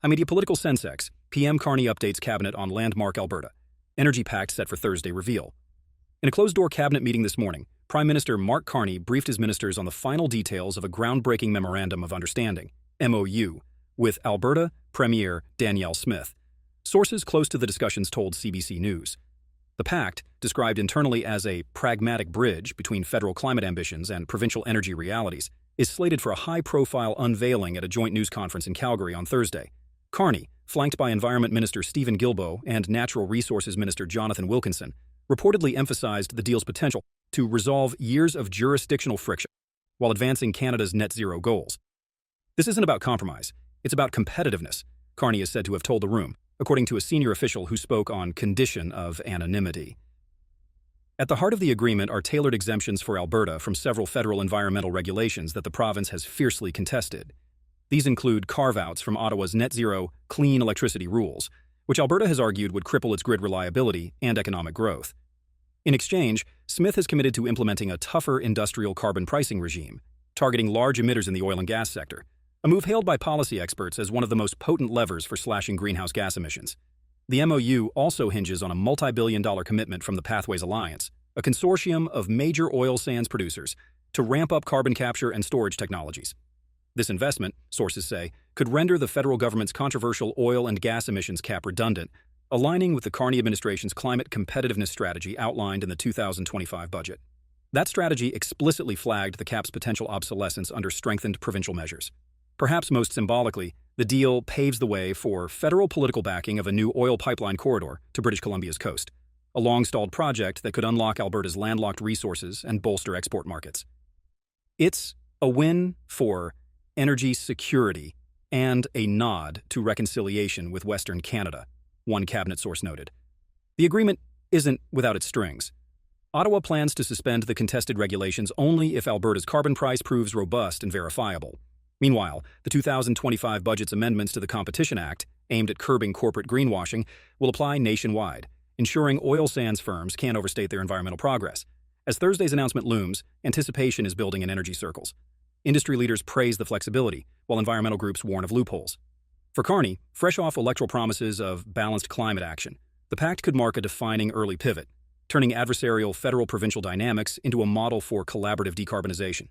Media Political Sensex, PM Carney updates cabinet on landmark Alberta. Energy Pact set for Thursday reveal. In a closed-door cabinet meeting this morning, Prime Minister Mark Carney briefed his ministers on the final details of a groundbreaking Memorandum of Understanding, MOU, with Alberta Premier Danielle Smith. Sources close to the discussions told CBC News. The pact, described internally as a pragmatic bridge between federal climate ambitions and provincial energy realities, is slated for a high-profile unveiling at a joint news conference in Calgary on Thursday. Carney, flanked by Environment Minister Stephen Guilbeault and Natural Resources Minister Jonathan Wilkinson, reportedly emphasized the deal's potential to resolve years of jurisdictional friction while advancing Canada's net-zero goals. This isn't about compromise, it's about competitiveness, Carney is said to have told the room, according to a senior official who spoke on condition of anonymity. At the heart of the agreement are tailored exemptions for Alberta from several federal environmental regulations that the province has fiercely contested. These include carve-outs from Ottawa's net-zero, clean electricity rules, which Alberta has argued would cripple its grid reliability and economic growth. In exchange, Smith has committed to implementing a tougher industrial carbon pricing regime, targeting large emitters in the oil and gas sector, a move hailed by policy experts as one of the most potent levers for slashing greenhouse gas emissions. The MOU also hinges on a multi-billion-dollar commitment from the Pathways Alliance, a consortium of major oil sands producers, to ramp up carbon capture and storage technologies. This investment, sources say, could render the federal government's controversial oil and gas emissions cap redundant, aligning with the Carney administration's climate competitiveness strategy outlined in the 2025 budget. That strategy explicitly flagged the cap's potential obsolescence under strengthened provincial measures. Perhaps most symbolically, the deal paves the way for federal political backing of a new oil pipeline corridor to British Columbia's coast, a long-stalled project that could unlock Alberta's landlocked resources and bolster export markets. It's a win for energy security and a nod to reconciliation with Western Canada, one cabinet source noted. The agreement isn't without its strings. Ottawa plans to suspend the contested regulations only if Alberta's carbon price proves robust and verifiable. Meanwhile, the 2025 budget's amendments to the Competition Act, aimed at curbing corporate greenwashing, will apply nationwide, ensuring oil sands firms can't overstate their environmental progress. As Thursday's announcement looms, anticipation is building in energy circles. Industry leaders praise the flexibility, while environmental groups warn of loopholes. For Carney, fresh off electoral promises of balanced climate action, the pact could mark a defining early pivot, turning adversarial federal-provincial dynamics into a model for collaborative decarbonization.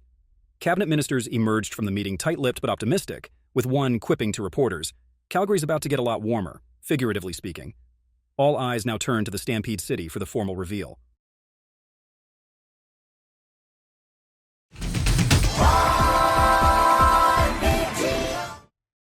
Cabinet ministers emerged from the meeting tight-lipped but optimistic, with one quipping to reporters, "Calgary's about to get a lot warmer, figuratively speaking." All eyes now turn to the Stampede City for the formal reveal.